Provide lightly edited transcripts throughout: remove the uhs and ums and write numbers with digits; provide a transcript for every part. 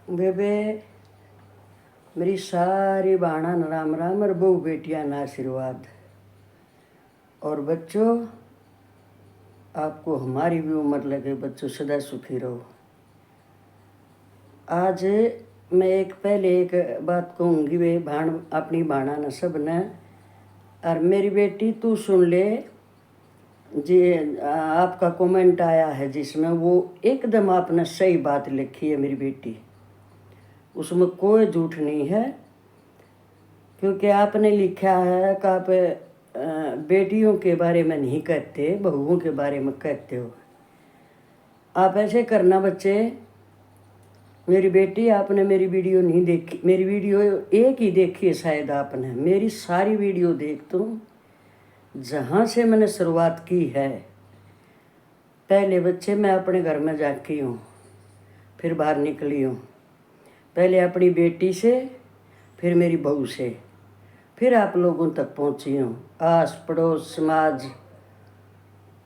बेबे मेरी सारी बाणा न राम राम और बहू बेटियां न आशीर्वाद। और बच्चों, आपको हमारी भी उम्र लगे, बच्चों सदा सुखी रहो। आज मैं पहले एक बात कहूँगी, वे अपनी बाणा न सब न, और मेरी बेटी तू सुन ले जी। आपका कमेंट आया है जिसमें वो एकदम आपने सही बात लिखी है मेरी बेटी, उसमें कोई झूठ नहीं है। क्योंकि आपने लिखा है कि आप बेटियों के बारे में नहीं कहते, बहुओं के बारे में कहते हो। आप ऐसे करना बच्चे। मेरी बेटी, आपने मेरी वीडियो नहीं देखी, मेरी वीडियो एक ही देखी है शायद आपने। मेरी सारी वीडियो देख तुम, जहाँ से मैंने शुरुआत की है। पहले बच्चे मैं अपने घर में जाती हूँ, फिर बाहर निकली हूँ। पहले अपनी बेटी से, फिर मेरी बहू से, फिर आप लोगों तक पहुँची हूँ, आस पड़ोस समाज।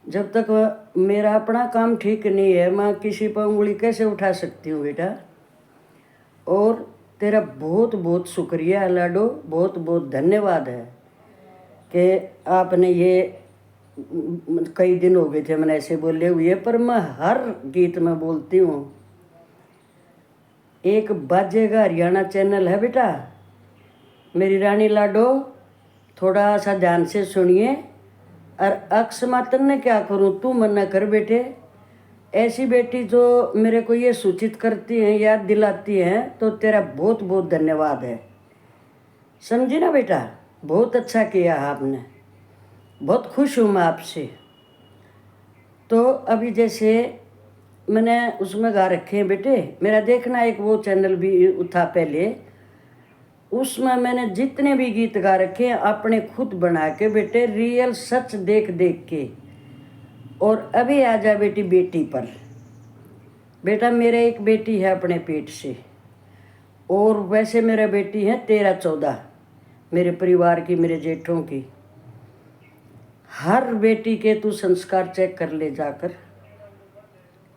जब तक मेरा अपना काम ठीक नहीं है, मैं किसी पर उंगली कैसे उठा सकती हूँ बेटा। और तेरा बहुत बहुत शुक्रिया लाडो, बहुत बहुत धन्यवाद है कि आपने ये, कई दिन हो गए थे मैंने ऐसे बोले हुए, पर मैं हर गीत में बोलती हूँ। एक बाजेगा हरियाणा चैनल है बेटा, मेरी रानी लाडो, थोड़ा सा ध्यान से सुनिए। और अकस्मात ने क्या करूँ, तू मना कर बेटे। ऐसी बेटी जो मेरे को ये सूचित करती हैं, याद दिलाती हैं, तो तेरा बहुत बहुत धन्यवाद है। समझी ना बेटा, बहुत अच्छा किया आपने, बहुत खुश हूँ मैं आपसे। तो अभी जैसे मैंने उसमें गा रखे हैं बेटे, मेरा देखना एक वो चैनल भी था पहले, उसमें मैंने जितने भी गीत गा रखे हैं अपने खुद बना के बेटे, रियल सच देख देख के। और अभी आ जा बेटी बेटी पर। बेटा मेरा एक बेटी है अपने पेट से, और वैसे मेरा बेटी है 13-14 मेरे परिवार की, मेरे जेठों की। हर बेटी के तू संस्कार चेक कर ले जाकर,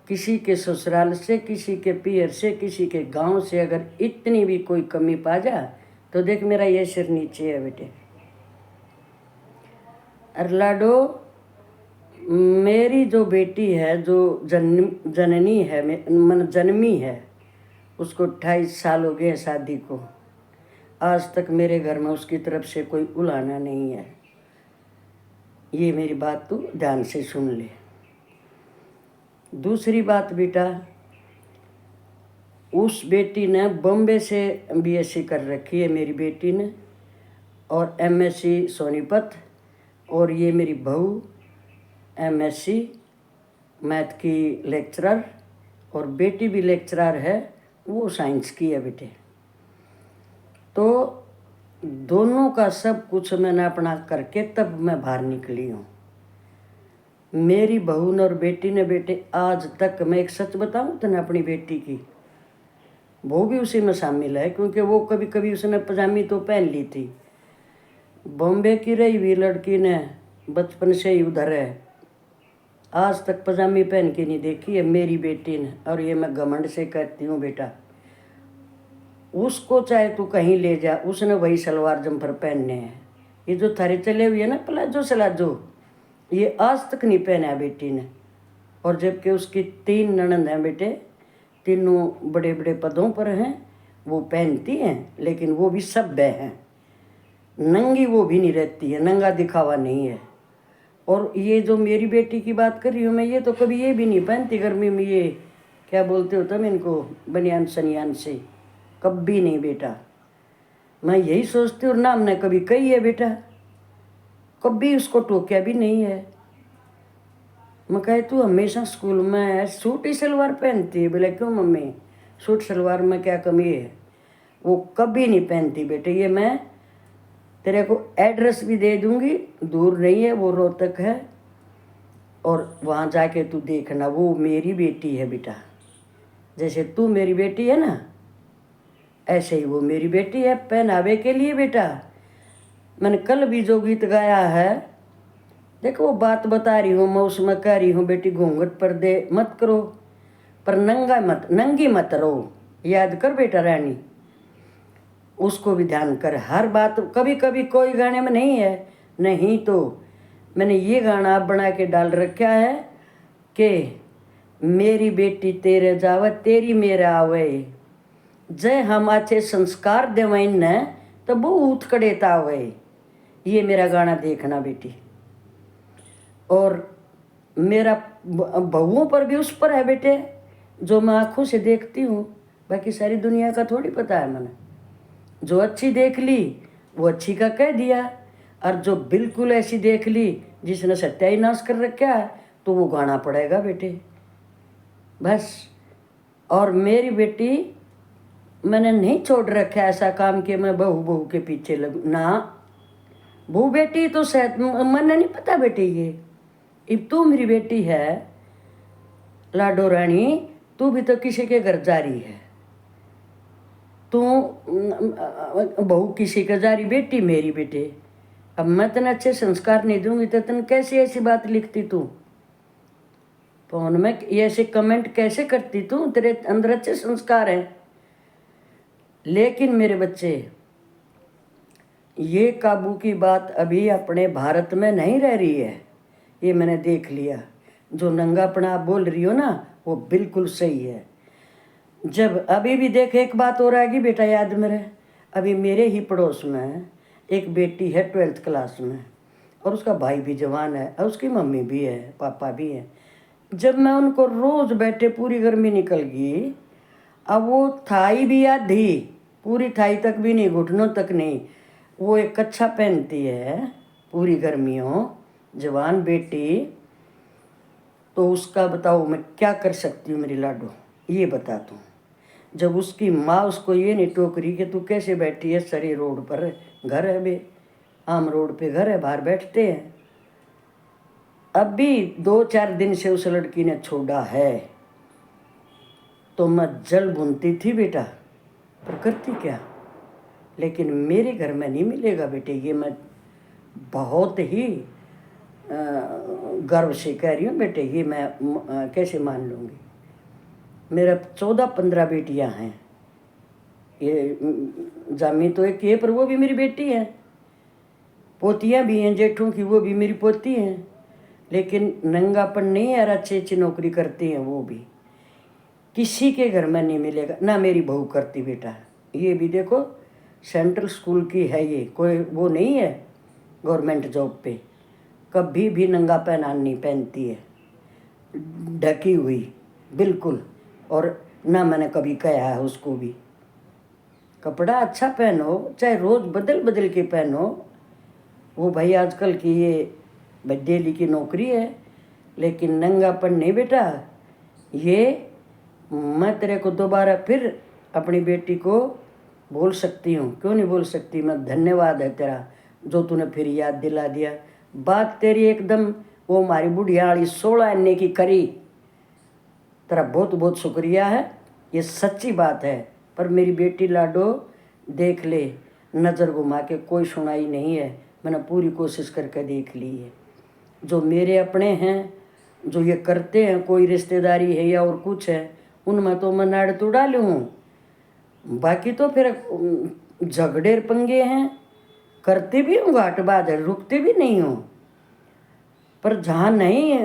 किसी के ससुराल से, किसी के पियर से, किसी के गांव से अगर इतनी भी कोई कमी पा जा तो देख मेरा ये सिर नीचे है बेटे। और लाडो, मेरी जो बेटी है, जो जननी है, मन जन्मी है, उसको 28 साल हो गए हैं शादी को। आज तक मेरे घर में उसकी तरफ से कोई उलाहना नहीं है। ये मेरी बात तू ध्यान से सुन ले। दूसरी बात बेटा, उस बेटी ने बॉम्बे से BSc कर रखी है मेरी बेटी ने, और MSc सोनीपत। और ये मेरी बहू MSc मैथ की लेक्चरर, और बेटी भी लेक्चरर है, वो साइंस की है बेटे। तो दोनों का सब कुछ मैंने अपना करके तब मैं बाहर निकली हूँ। मेरी बहू ने और बेटी ने बेटे आज तक, मैं एक सच बताऊँ तो ना, अपनी बेटी की, वो भी उसी में शामिल है। क्योंकि वो कभी कभी उसने पजामी तो पहन ली थी। बॉम्बे की रही हुई लड़की ने बचपन से ही उधर है, आज तक पजामी पहन के नहीं देखी है मेरी बेटी ने। और ये मैं घमंड से कहती हूँ बेटा, उसको चाहे तू कहीं ले जा, उसने वही सलवार जम्पर पहनने हैं। ये जो थारे चले हुए है ना प्लाजो सलाजो, ये आज तक नहीं पहना है बेटी ने। और जबकि उसकी 3 ननंद हैं बेटे, तीनों बड़े बड़े पदों पर हैं, वो पहनती हैं, लेकिन वो भी सभ्य हैं। नंगी वो भी नहीं रहती है, नंगा दिखावा नहीं है। और ये जो मेरी बेटी की बात कर रही हूँ मैं, ये तो कभी ये भी नहीं पहनती गर्मी में, ये क्या बोलते हो तुम इनको, बनियान सनियान से, कभी नहीं बेटा। मैं यही सोचती हूँ ना, हमने कभी कही है बेटा, कभी उसको टोकिया भी नहीं है। मैं कहे तू हमेशा स्कूल में सूट ही सलवार पहनती है। बोले क्यों मम्मी, सूट सलवार में क्या कमी है। वो कभी नहीं पहनती बेटे। ये मैं तेरे को एड्रेस भी दे दूंगी, दूर नहीं है, वो रोहतक है, और वहाँ जाके तू देखना, वो मेरी बेटी है बेटा। जैसे तू मेरी बेटी है ना, ऐसे ही वो मेरी बेटी है। पहनावे के लिए बेटा, मैंने कल भी जो गीत गाया है, देखो वो बात बता रही हूँ मैं, उसमें कह रही हूँ बेटी घूंघट पर्दे मत करो, पर नंगी मत रहो। याद कर बेटा रानी, उसको भी ध्यान कर। हर बात कभी कभी कोई गाने में नहीं है, नहीं तो मैंने ये गाना बना के डाल रखा है कि मेरी बेटी तेरे जावे तेरी मेरा आवे, जय हम अच्छे संस्कार देवें न तो वो उत्कड़ेता आवे। ये मेरा गाना देखना बेटी। और मेरा बहुओं पर भी उस पर है बेटे, जो मैं आँखों से देखती हूँ, बाकी सारी दुनिया का थोड़ी पता है मैंने। जो अच्छी देख ली वो अच्छी का कह दिया, और जो बिल्कुल ऐसी देख ली जिसने सत्यानाश कर रखा है तो वो गाना पड़ेगा बेटे, बस। और मेरी बेटी मैंने नहीं छोड़ रखा ऐसा काम कि मैं बहू बहू के पीछे लगूँ ना। बहू बेटी तो शायद मैंने नहीं पता बेटे, ये अब तू मेरी बेटी है लाडो रानी, तू भी तो किसी के घर जा रही है, तू बहू किसी का जा रही, बेटी मेरी बेटे। अब मैं तने अच्छे संस्कार नहीं दूंगी तो तन कैसे ऐसी बात लिखती तू फोन में, ये ऐसे कमेंट कैसे करती तू? तेरे अंदर अच्छे संस्कार हैं। लेकिन मेरे बच्चे, ये काबू की बात अभी अपने भारत में नहीं रह रही है, ये मैंने देख लिया। जो नंगापना आप बोल रही हो ना वो बिल्कुल सही है। जब अभी भी देख, एक बात और आएगी बेटा याद मेरे, अभी मेरे ही पड़ोस में एक बेटी है 12th क्लास में, और उसका भाई भी जवान है और उसकी मम्मी भी है, पापा भी है। जब मैं उनको रोज़ बैठे, पूरी गर्मी निकल गई, अब वो थाई भी आधी, पूरी थाई तक भी नहीं, घुटनों तक नहीं, वो एक कच्छा पहनती है पूरी गर्मियों, जवान बेटी। तो उसका बताओ मैं क्या कर सकती हूँ मेरी लाडो, ये बता तू। जब उसकी माँ उसको ये नहीं टोक रही कि तू कैसे बैठी है सरी रोड पर, घर है बे, आम रोड पे घर है, बाहर बैठते हैं। अभी 2-4 दिन से उस लड़की ने छोड़ा है, तो मैं जल भूनती थी बेटा, पर करती क्या। लेकिन मेरे घर में नहीं मिलेगा बेटे, ये मैं बहुत ही गर्व से कह रही हूँ बेटे, ये मैं कैसे मान लूँगी। मेरा 14-15 बेटियाँ हैं, ये जामी तो एक ये, पर वो भी मेरी बेटी है, पोतियाँ भी हैं जेठों की, वो भी मेरी पोती हैं। लेकिन नंगापन नहीं है, अच्छी अच्छी नौकरी करती हैं, वो भी किसी के घर में नहीं मिलेगा ना। मेरी बहू करती बेटा, ये भी देखो सेंट्रल स्कूल की है, ये कोई वो नहीं है गवर्नमेंट जॉब पे, कभी भी नंगा पहनान नहीं पहनती है, ढकी हुई बिल्कुल। और ना मैंने कभी कहा है उसको भी कपड़ा अच्छा पहनो, चाहे रोज़ बदल बदल के पहनो। वो भाई आजकल की ये डेली की नौकरी है, लेकिन नंगापन नहीं बेटा। ये मैं तेरे को दोबारा फिर अपनी बेटी को बोल सकती हूँ, क्यों नहीं बोल सकती मैं, धन्यवाद है तेरा जो तूने फिर याद दिला दिया। बात तेरी एकदम वो हमारी बुढ़िया वाली 16 आने की करी, तेरा बहुत बहुत शुक्रिया है, ये सच्ची बात है। पर मेरी बेटी लाडो देख ले, नज़र घुमा के कोई सुनाई नहीं है, मैंने पूरी कोशिश करके देख ली है। जो मेरे अपने हैं, जो ये करते हैं, कोई रिश्तेदारी है या और कुछ है, उनमें तो मैं नाड़ तो डालू हूँ, बाकी तो फिर झगड़े पंगे हैं, करती भी हूँ घाट बात है, रुकती भी नहीं हूँ। पर जहाँ नहीं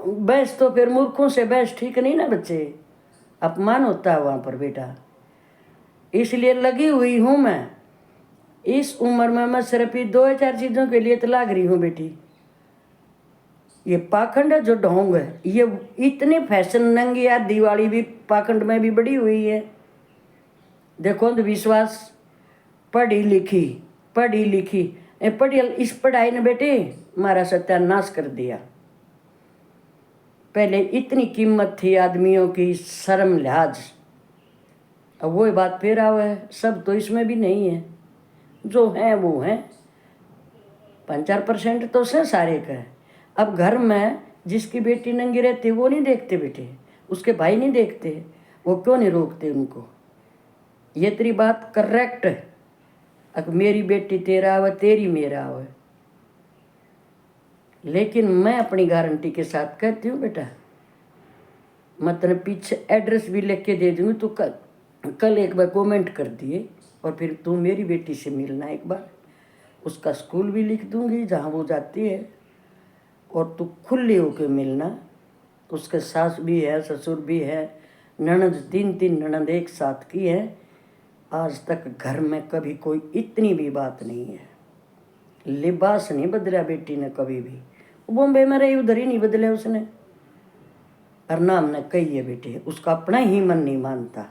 बहस तो फिर मूर्खों से बहस ठीक नहीं ना बच्चे, अपमान होता है वहाँ पर बेटा। इसलिए लगी हुई हूँ मैं, इस उम्र में मैं सिर्फ ही 2-4 चीज़ों के लिए तो लाग रही हूँ बेटी। ये पाखंड है जो ढोंग है, ये इतने फैशन नंगी या दिवाली भी पाखंड में भी बड़ी हुई है। देखो अंधविश्वास, पढ़ी लिखी इस पढ़ाई ने बेटे हमारा सत्यानाश कर दिया। पहले इतनी कीमत थी आदमियों की, शर्म लिहाज, अब वो बात फिर आवे है। सब तो इसमें भी नहीं है, जो हैं वो हैं, 5-4% तो से सारे का है। अब घर में जिसकी बेटी नंगी रहती वो नहीं देखते बेटे, उसके भाई नहीं देखते, वो क्यों नहीं रोकते उनको। ये तेरी बात करेक्ट है, अब मेरी बेटी तेरा आवे तेरी मेरा आवे। लेकिन मैं अपनी गारंटी के साथ कहती हूँ बेटा, मैं तेरे पीछे एड्रेस भी लिख के दे दूँगी, तो कल एक बार कमेंट कर दिए, और फिर तू मेरी बेटी से मिलना एक बार, उसका स्कूल भी लिख दूंगी जहाँ वो जाती है, और तू खुले होके मिलना। उसके सास भी है, ससुर भी है, ननद 3 ननद एक साथ की है। आज तक घर में कभी कोई इतनी भी बात नहीं है। लिबास नहीं बदला बेटी ने कभी भी, बॉम्बे में रही उधर ही नहीं बदले उसने। और नाम ने कही है बेटी, उसका अपना ही मन नहीं मानता,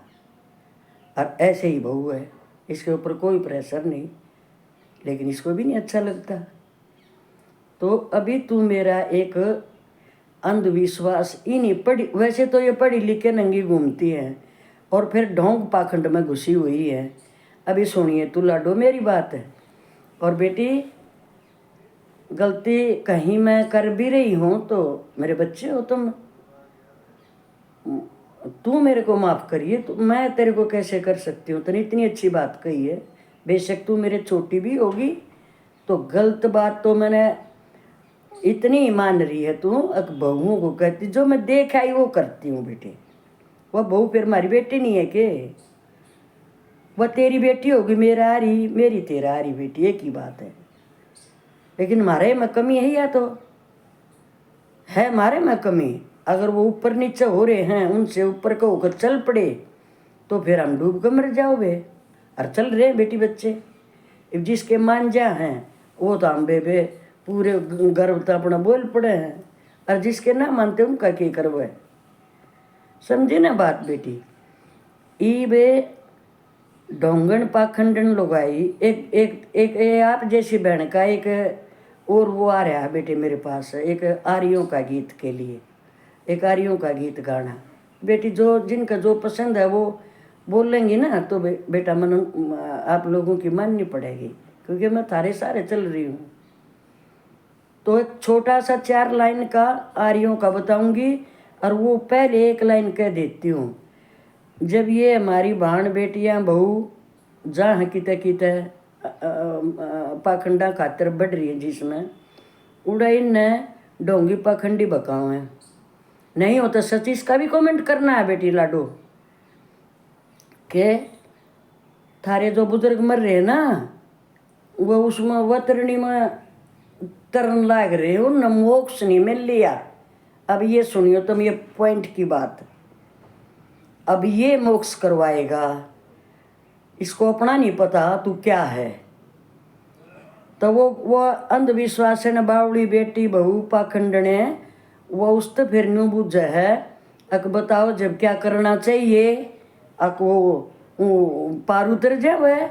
और ऐसे ही बहू है, इसके ऊपर कोई प्रेशर नहीं, लेकिन इसको भी नहीं अच्छा लगता। तो अभी तू मेरा एक अंधविश्वास ही नहीं पढ़ी, वैसे तो ये पढ़ी लिख के नंगी घूमती है और फिर ढोंग पाखंड में घुसी हुई है। अभी सुनिए तू लाडो मेरी बात है, और बेटी गलती कहीं मैं कर भी रही हूँ तो मेरे बच्चे हो तुम, तू मेरे को माफ़ करिए, तो मैं तेरे को कैसे कर सकती हूँ। तूने इतनी अच्छी बात कही है, बेशक तू मेरे छोटी भी होगी, तो गलत बात तो मैंने इतनी ही मान रही है तू। अब बहुओं को कहती जो मैं देख आई वो करती हूँ बेटे, वह बहू फिर हमारी बेटी नहीं है के, वह तेरी बेटी होगी, मेरा आ रही, मेरी तेरा आ रही बेटी, एक ही बात है। लेकिन हमारे में कमी है, या तो है हमारे में कमी। अगर वो ऊपर नीचे हो रहे हैं, उनसे ऊपर को होकर चल पड़े तो फिर हम डूब कर मर जाओगे। और चल रहे हैं बेटी बच्चे, अब जिसके मान जा हैं वो तो हम बेबे पूरे गर्व तो अपना बोल पड़े हैं, और जिसके ना मानते उनका क्या करव है। समझे ना बात बेटी। ई बे ढोंगन पाखंडन लुगाई, एक एक एक आप जैसी बहन का एक और वो आ रहा है बेटे मेरे पास, एक आर्यों का गीत के लिए, एक आर्यों का गीत गाना। बेटी जो जिनका जो पसंद है वो बोलेंगी ना, तो बेटा मन आप लोगों की माननी पड़ेगी, क्योंकि मैं थारे सारे चल रही हूँ। तो एक छोटा सा 4 लाइन का आर्यों का बताऊंगी, और वो पहले एक लाइन कह देती हूँ। जब ये हमारी बहन बेटियां बहू जहाँ किते किते पाखंडा खातर बढ़ रही है, जिसमें उड़ा ने डोंगी पाखंडी बकाओ है। नहीं हो तो सतीश का भी कमेंट करना है बेटी लाडो, के थारे जो बुजुर्ग मर रहे ना, वो उसमें वतरणी में तरन लाग रहे हो न, मोक्ष नहीं मिल लिया। अब ये सुनियो तुम ये पॉइंट की बात, अब ये मोक्ष करवाएगा, इसको अपना नहीं पता तू क्या है। तो वो अंधविश्वास है न, बावड़ी बेटी बहू पाखंडने वो उस तो फिर न्यू बुझ है। अक बताओ जब क्या करना चाहिए, अक वो पार उतर जावे।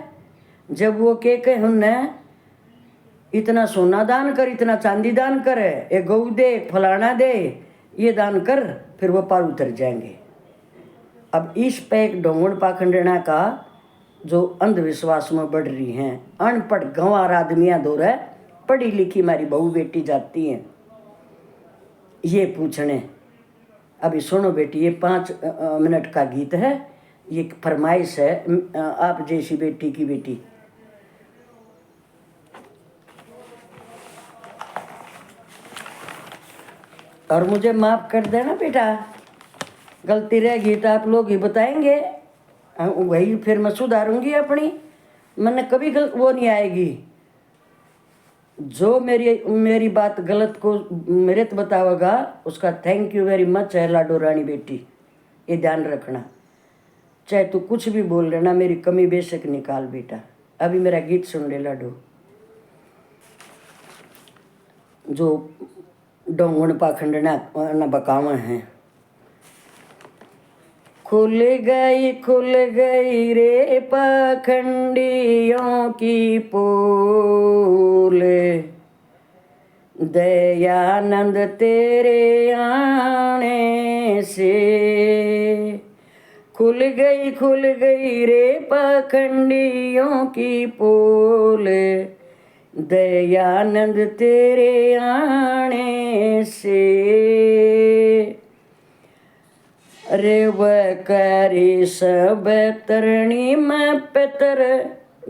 जब वो के उनने इतना सोना दान कर, इतना चांदी दान कर, एक गऊ दे, एक फलाना दे, ये दान कर, फिर वो पार उतर जाएंगे। अब इस पे एक ढोंगण पाखंडना का जो अंधविश्वास में बढ़ रही हैं, अनपढ़ गंवार आदमियां दो रहे, पढ़ी लिखी हमारी बहू बेटी जाती हैं ये पूछने। अभी सुनो बेटी, ये 5 मिनट का गीत है, ये फरमाइश है आप जैसी बेटी की बेटी। और मुझे माफ कर देना बेटा, गलती रहेगी तो आप लोग ही बताएंगे, वही फिर मैं सुधारूंगी अपनी, मैंने कभी वो नहीं आएगी। जो मेरी बात गलत को मेरे तो बतावेगा, उसका थैंक यू वेरी मच है लाडो रानी बेटी, ये ध्यान रखना। चाहे तू कुछ भी बोल लेना, मेरी कमी बेशक निकाल बेटा। अभी मेरा गीत सुन ले लाडो, जो डोंगण पाखंडना न बकावा हैं। खुल गई रे पाखंडियों की पोल, दयानंद तेरे आने से। खुल गई रे पाखंडियों की पोल, दयानंद तेरे आने से। अरे वह करे सब तरणी में पितर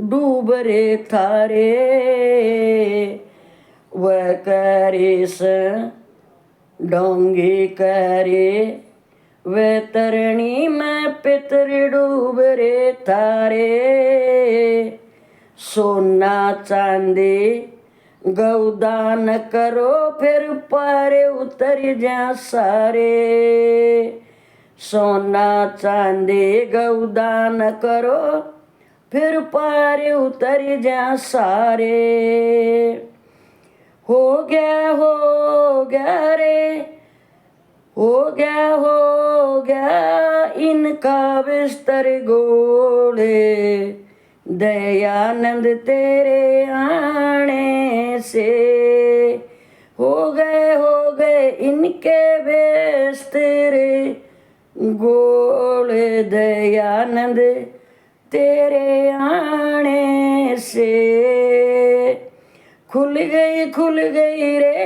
डूब रे थारे, वह करे स डोंगे करे, वे तरणी में पितर डूब रे थारे, सोना चांदी गौदान करो फिर पारे उतर जा सारे। सोना चांदी गौदान करो फिर पारे उतर जा सारे। हो गया रे, हो गया इनका बिस्तर गोले, दयानंद तेरे आने से। हो गए इनके बिस्तर गोले, दयानंद तेरे आने से। खुल गई रे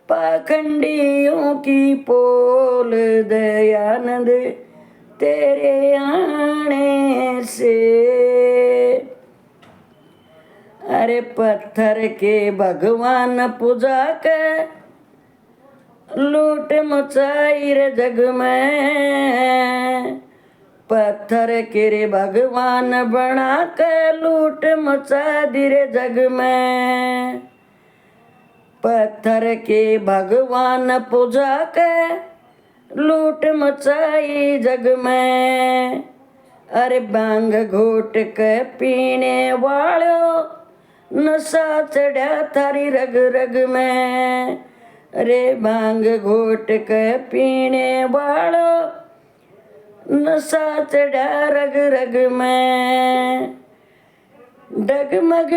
पाखंडियों की पोल, दयानंद तेरे आने से। अरे पत्थर के भगवान पूजा के लूट मचाई रे जग में, पत्थर के रे भगवान बना के लूट मचा दी रे जग में। पत्थर के भगवान पूजा के लूट मचाई जग में। अरे भांग घोट के पीने वालों, नशा चढ़ा थारी रग रग में। अरे भांग घोट के पीने वालों, नशा चढ़ा रग रग में। डगमग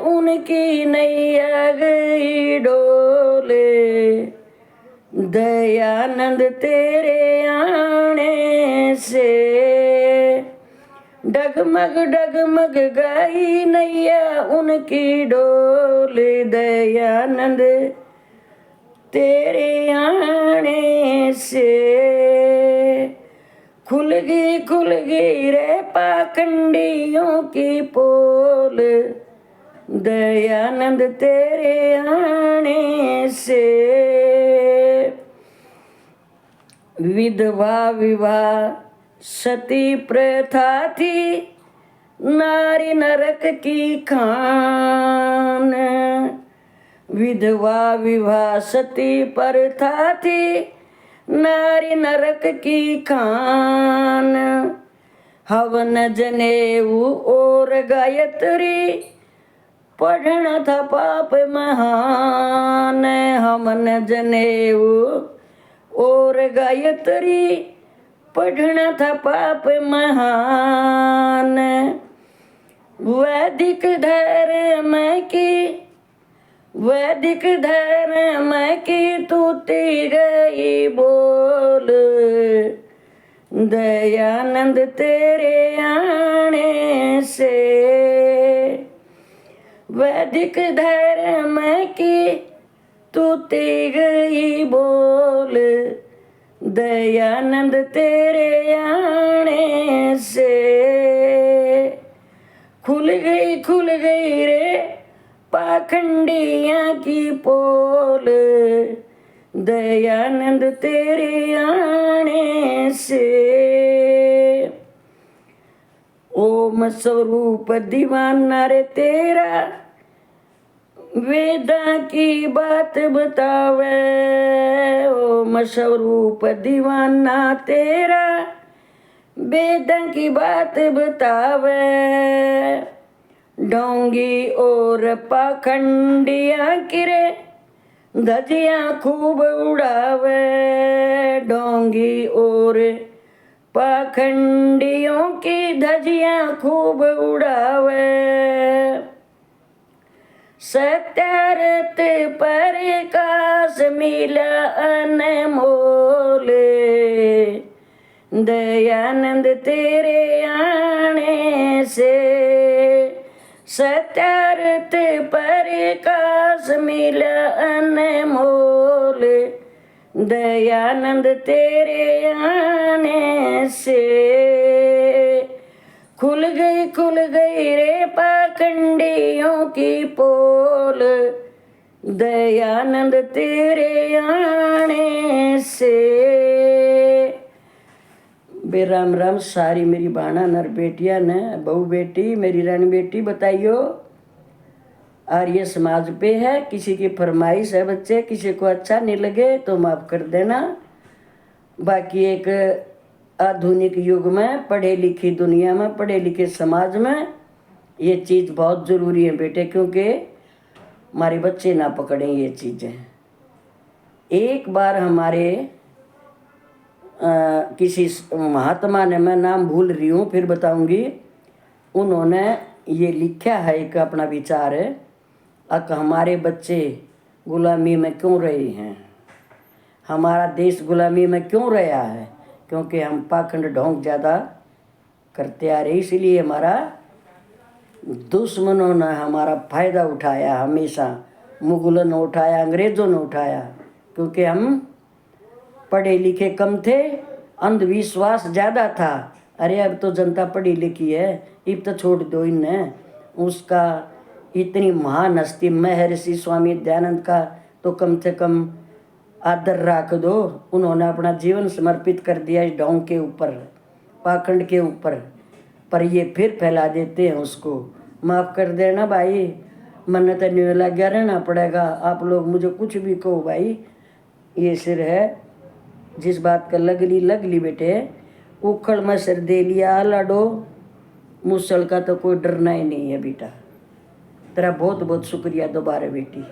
उनकी नैया गई डोले, दयानंद तेरे आने से। डगमग गई नैया उनकी डोले, दयानंद तेरे आने से। खुल गई रे पाखंडियों की पोल, दयानंद तेरे आने से। विधवा विवाह सती प्रथा थी, नारी नरक की खान। विधवा विवाह सती प्रथा थी, नारी नरक की खान। हवन जनेऊ और गायत्री पढ़ना था पाप महान। हवन जनेऊ और गायत्री पढ़ना था पाप महान। वैदिक धर्म की तूती गई बोल, दयानंद तेरे आने से। वैदिक धर्म की तूती गई बोल, दयानंद तेरे आने से। खुल गई रे पाखंडियाँ की पोल, दयानंद तेरे आने से। ओम स्वरूप दीवाना रे तेरा, वेदा की बात बतावे। ओम स्वरूप दीवाना तेरा, वेदा की बात बतावे। डोंगी और पाखंडियाँ किरे धजियाँ खूब उड़ावे। डोंगी और पाखंडियों की धजियाँ खूब उड़ावे। सत्यारत प्रकाश मिला अनमोल, दयानंद तेरे आने से। सत्यारत प्रकाश मिला अनमोल, दयानंद तेरे आने से। खुल गई रे पाखंडियों की पोल, दयानंद तेरे आने से। बे राम राम सारी मेरी बाणा नर बेटियां ने, बहू बेटी मेरी रानी बेटी बताइयो। आर्य समाज पे है, किसी की फरमाइश है बच्चे, किसी को अच्छा नहीं लगे तो माफ कर देना। बाकी एक आधुनिक युग में, पढ़े लिखी दुनिया में, पढ़े लिखे समाज में ये चीज़ बहुत ज़रूरी है बेटे, क्योंकि हमारे बच्चे ना पकड़ें ये चीज़ें। एक बार हमारे किसी महात्मा ने, मैं नाम भूल रही हूँ फिर बताऊंगी, उन्होंने ये लिखा है एक अपना विचार है, हमारे बच्चे गुलामी में क्यों रहे हैं, हमारा देश गुलामी में क्यों रहा है, क्योंकि हम पाखंड ढोंग ज़्यादा करते आ रहे, इसलिए हमारा दुश्मनों ने हमारा फ़ायदा उठाया, हमेशा मुगलों ने उठाया, अंग्रेज़ों ने उठाया, क्योंकि हम पढ़े लिखे कम थे, अंधविश्वास ज़्यादा था। अरे अब तो जनता पढ़ी लिखी है, अब तो छोड़ दो इन्हें। उसका इतनी महान हस्ती महर्षि स्वामी दयानंद का तो कम से कम आदर रख दो। उन्होंने अपना जीवन समर्पित कर दिया इस ढोंग के ऊपर, पाखंड के ऊपर, पर ये फिर फैला देते हैं उसको। माफ़ कर देना भाई, मन तो नहीं लगा रहना पड़ेगा, आप लोग मुझे कुछ भी कहो भाई, ये सिर है, जिस बात का लग ली बेटे, उखड़ में सिर दे लिया लाडो, मुसल का तो कोई डरना ही नहीं है बेटा। तेरा बहुत बहुत शुक्रिया दोबारा बेटी।